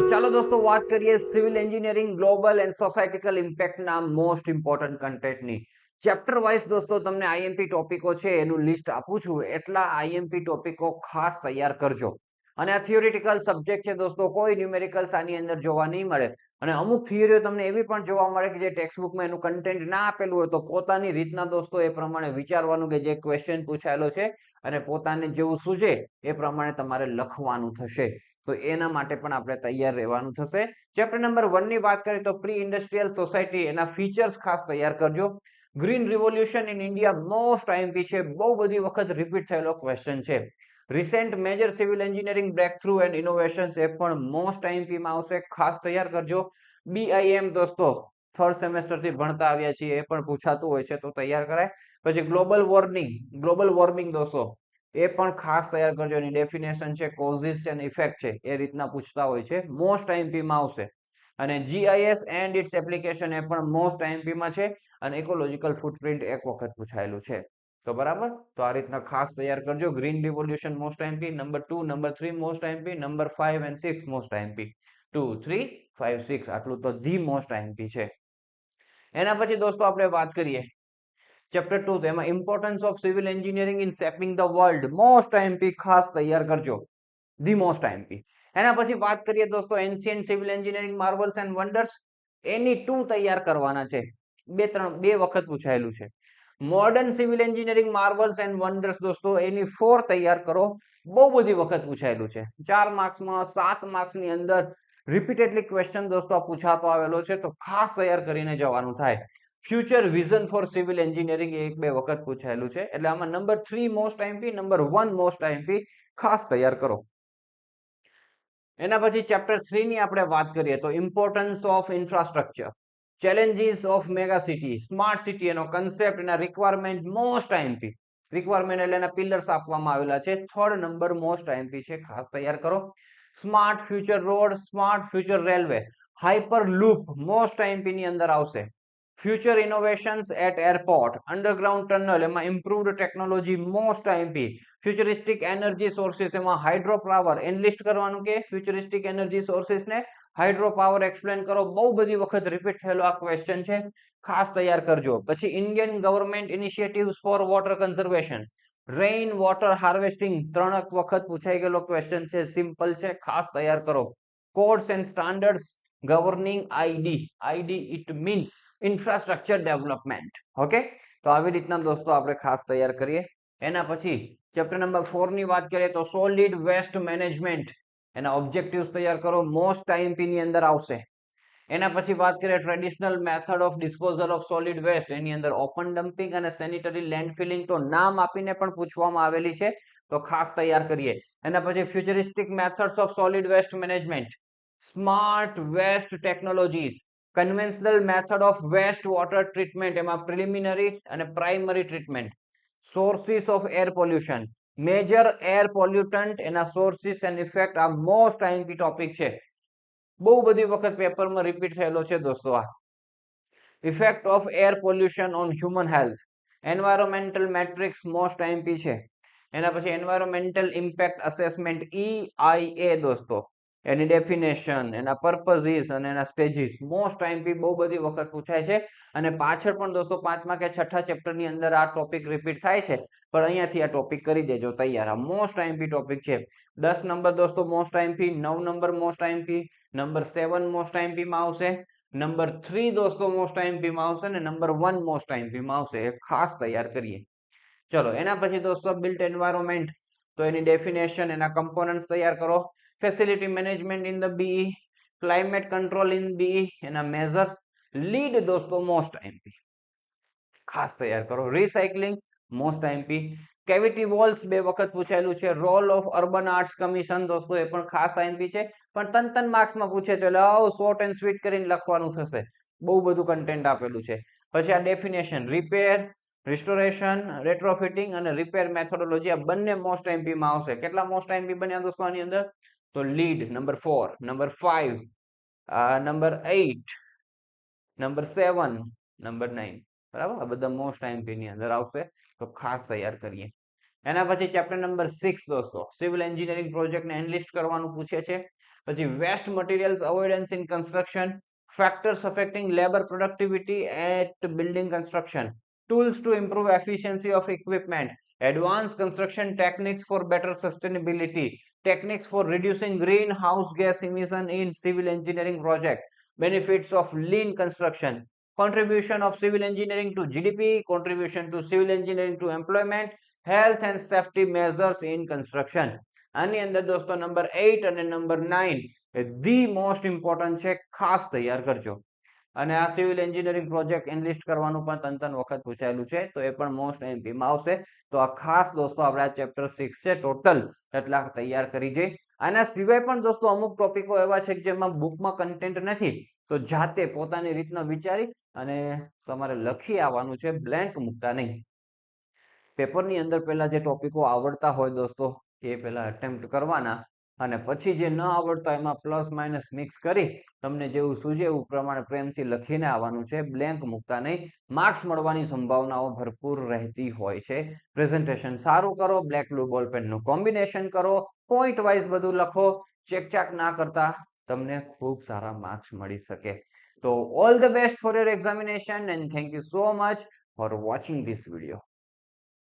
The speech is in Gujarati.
ચાલો દોસ્તો વાત કરીએ civil engineering global and societal ઇમ્પેક્ટના મોસ્ટ ઇમ્પોર્ટન્ટ કન્ટેન્ટની. ચેપ્ટર વાઇઝ દોસ્તો તમને આઈએમપી ટોપિકો છે એનું લિસ્ટ આપું છું, એટલા આઈએમપી ટોપિકો ખાસ તૈયાર કરજો. અને આ થિયોરિટિકલ સબ્જેક્ટ છે દોસ્તો, કોઈ ન્યુમેરિકલ્સ આની અંદર જોવા નહીં મળે. અને અમુક થિયરીઓ તમને એવી પણ જોવા મળે કે જે ટેક્સ્ટબુકમાં એનું કન્ટેન્ટ ના આપેલું હોય તો પોતાની રીતના દોસ્તો એ પ્રમાણે વિચારવાનું કે જે ક્વેશ્ચન પૂછાયેલો છે અને પોતાને જેવું સૂઝે એ પ્રમાણે તમારે લખવાનું થશે. તો એના માટે પણ આપણે તૈયાર રહેવાનું થશે. ચેપ્ટર નંબર 1 ની વાત કરીએ તો પ્રી ઇન્ડસ્ટ્રીયલ સોસાયટી, એના ફીચર્સ ખાસ તૈયાર કરજો. Green revolution in India most IMP છે, બહુ બધી વખત રિપીટ થયેલો ક્વેશ્ચન છે. Recent major civil engineering breakthrough and innovations, એ પણ મોસ્ટ આઈએમપી માં આવશે, ખાસ તૈયાર કરજો. બીઆઈએમ દોસ્તો થર્ડ સેમેસ્ટર થી ભણતા આવ્યા છીએ, એ પણ પૂછાતું હોય છે તો તૈયાર કરાય. પછી ગ્લોબલ વોર્મિંગ દોસ્તો એ પણ ખાસ તૈયાર કરજો. એની ડેફિનેશન છે, કોઝિસ છે અને ઇફેક્ટ છે, એ રીતના પૂછતા હોય છે, મોસ્ટ આઈએમપી માં આવશે. અને જીઆઈએસ એન્ડ ઇટ્સ એપ્લિકેશન, એ પણ મોસ્ટ આઈએમપી માં છે. અને ઇકોલોજીકલ ફૂટપ્રિન્ટ એક વખત પૂછાયેલું છે. તો બરાબર, તો આ રીતના ખાસ તૈયાર કરજો. Green revolution most IMP, number 2 number 3 most IMP, number 5 અને 6 મોસ્ટ આઈએમપી. 2 3 5 6 આટલું તો ધી મોસ્ટ આઈએમપી છે. એના પછી દોસ્તો આપણે વાત કરીએ ચેપ્ટર 2, તો એમાં importance of civil engineering in shaping the world, most IMP ખાસ તૈયાર કરજો, ધી મોસ્ટ આઈએમપી. એના પછી વાત કરીએ દોસ્તો ancient civil engineering marvels and wonders, એની 2 તૈયાર કરવાના છે. બે વખત પૂછાયેલું છે. Modern civil engineering marvels and wonders દોસ્તો એની 4 તૈયાર કરો, બહુ બધી વખત પૂછાયેલું છે. 4 માર્ક્સમાં 7 માર્ક્સની અંદર રિપીટેડલી ક્વેશ્ચન દોસ્તો પૂછાતો આવેલો છે, તો ખાસ તૈયાર કરીને જવાનું થાય. Future vision for civil engineering, એક બે વખત પૂછાયેલું છે, એટલે આમાં number 3 most IMP, number 1 most IMP, ખાસ તૈયાર કરો. એના પછી ચેપ્ટર 3 ની આપણે વાત કરીએ તો importance of infrastructure, challenges of mega city, smart city, એનો કન્સેપ્ટ, એના રિક્વાયરમેન્ટ, મોસ્ટ આઈએમપી. રિક્વાયરમેન્ટ એટલે એના પિલર્સ આપવામાં આવેલા છે, 3rd નંબર મોસ્ટ આઈએમપી છે, ખાસ તૈયાર કરો. Smart future road, smart future railway, hyperloop, most IMP ની અંદર આવશે. Future innovations at airport, underground tunnel, એમાં improved technology, most IMP. Futuristic energy sources, એમાં હાઇડ્રો પાવર, એનલિસ્ટ કરવાનું કે ફ્યુચરિસ્ટિક એનર્જી સોર્સિસ ને હાઇડ્રો પાવર એક્સપ્લેન કરો, બહુ બધી વખત રિપીટ થયેલો આ ક્વેશ્ચન છે, ખાસ તૈયાર કરજો. પછી Indian government initiatives for water conservation, rain water harvesting, 3 વખત પૂછાઈ ગયેલો ક્વેશ્ચન છે, સિમ્પલ છે, ખાસ તૈયાર કરો. Codes and standards governing ID it means infrastructure development. Okay, તો આવી રીતના દોસ્તો આપણે ખાસ તૈયાર કરીએ. એના પછી ચેપ્ટર નંબર 4 ની વાત કરીએ તો સોલિડ વેસ્ટ મેનેજમેન્ટ, એના ઓબ્જેક્ટિવ્સ તૈયાર કરો, મોસ્ટ આઈએમપી ની અંદર આવશે. એના પછી વાત કરીએ traditional method of disposal of solid waste, એની અંદર ઓપન ડમ્પિંગ અને સેનિટરી લેન્ડફિલિંગ તો નામ આપીને પણ પૂછવામાં આવેલી છે, તો ખાસ તૈયાર કરીએ. એના પછી futuristic methods of solid waste management, smart waste technologies, conventional method of waste water treatment, એમાં પ્રિલિમિનરી અને primary treatment, sources of air pollution, major air pollutant, એના સોર્સિસ એન્ડ ઇફેક્ટ, આ મોસ્ટ આઈએમપી ટોપિક છે, બહુ બધી વખત પેપરમાં રિપીટ થયેલો છે દોસ્તો. આ effect of air pollution on human health, environmental matrix, most IMP છે. એના પછી એન્વાયરમેન્ટલ ઇમ્પેક્ટ અસેસમેન્ટ, EIA દોસ્તો, એની ડેફિનેશન, એના પર્પઝીસ અને એના સ્ટેજીસ, મોસ્ટ આઈએમપી, બહુ બધી વખત પૂછાય છે. અને પાછળ પણ દોસ્તો 5મા કે 6ઠા ચેપ્ટર ની અંદર આ ટોપિક રિપીટ થાય છે, પણ અહીંયાથી આ ટોપિક કરી દેજો તૈયાર, આ મોસ્ટ આઈએમપી ટોપિક છે. 10 નંબર દોસ્તો most IMP, 9 number most IMP, number 7 most IMP માં આવશે, નંબર 3 દોસ્તો મોસ્ટ આઈએમપી માં આવશે, અને નંબર 1 મોસ્ટ આઈએમપી માં આવશે, એ ખાસ તૈયાર કરીએ. ચલો એના પછી દોસ્તો બિલ્ટ એન્વાયરમેન્ટ, તો એની ડેફિનેશન, એના કમ્પોનન્ટ્સ તૈયાર કરો. Facility management in the BE, climate control in BE, એના મેઝર્સ. લીડ દોસ્તો મોસ્ટ આઈએમપી, ખાસ તૈયાર કરો. Recycling, most IMP. Cavity walls 2 વખત પૂછાયેલું છે. Role of urban arts commission દોસ્તો, એ પણ ખાસ આઈએમપી છે, પણ 3 માર્ક્સમાં પૂછે છે, એટલે શોર્ટ એન્ડ સ્વીટ કરીને લખવાનું થશે, બહુ બધું કન્ટેન્ટ આપેલું છે. પછી આ ડેફિનેશન, રિપેર, રિસ્ટોરેશન, રેટ્રોફિટિંગ અને રિપેર મેથોડોલોજી, આ બંને મોસ્ટ આઈએમપી માં આવશે. કેટલા મોસ્ટ આઈએમપી બન્યા દોસ્તો આની અંદર? તો lead number 4, number 5, number 8, number 7, number 9, બરાબર, આ બધા મોસ્ટ આઈએમપી ની અંદર આવશે, તો ખાસ તૈયાર કરીએ. એના પછી ચેપ્ટર નંબર 6 દોસ્તો, સિવિલ એન્જિનિયરિંગ પ્રોજેક્ટ ને એનલિસ્ટ કરવાનું પૂછે છે. પછી waste materials avoidance in construction, factors affecting labour productivity at building construction, tools to improve efficiency of equipment, advanced construction techniques for better sustainability, techniques for reducing greenhouse gas emission in civil engineering project, benefits of lean construction, contribution of civil engineering to GDP, contribution to civil engineering to employment, health and safety measures in construction. આની અંદર દોસ્તો નંબર 8 અને નંબર 9 ધી મોસ્ટ ઇમ્પોર્ટન્ટ છે, ખાસ તૈયાર કરજો. અને આ સિવિલ એન્જિનિયરિંગ પ્રોજેક્ટ એનલિસ્ટ કરવાનું પણ ત્રણ વખત પૂછાયેલું છે, તો એ પણ મોસ્ટ એમપી માં આવશે. તો આ ખાસ દોસ્તો આપણે આ ચેપ્ટર 6 છે ટોટલ એટલા તૈયાર કરી જઈ. આના સિવાય પણ દોસ્તો અમુક ટોપિકો એવા છે કે જેમાં બુકમાં કન્ટેન્ટ નથી, તો જાતે પોતાની રીતના વિચારી અને તમારે લખી આવવાનું છે, બ્લેન્ક મૂકતા નહીં. પેપરની અંદર પહેલા જે ટોપિકો આવડતા હોય દોસ્તો એ પહેલા અટેમ્પ્ટ કરવાના, અને પછી જે ન આવડતા એમાં પ્લસ માઇનસ મિક્સ કરી તમને જેવું સૂજે એવું પ્રમાણે પ્રેમથી લખીને આવવાનું છે, બ્લેન્ક મૂકતા નહીં. માર્ક્સ મળવાની સંભાવનાઓ ભરપૂર રહેતી હોય છે. પ્રેઝન્ટેશન સારું કરો, બ્લેક બ્લુ બોલ પેનનું કોમ્બિનેશન કરો, પોઈન્ટ વાઇઝ બધું લખો, ચેકચાક ના કરતા તમને ખૂબ સારા માર્ક્સ મળી શકે. તો all the best for your examination and thank you so much for watching this video.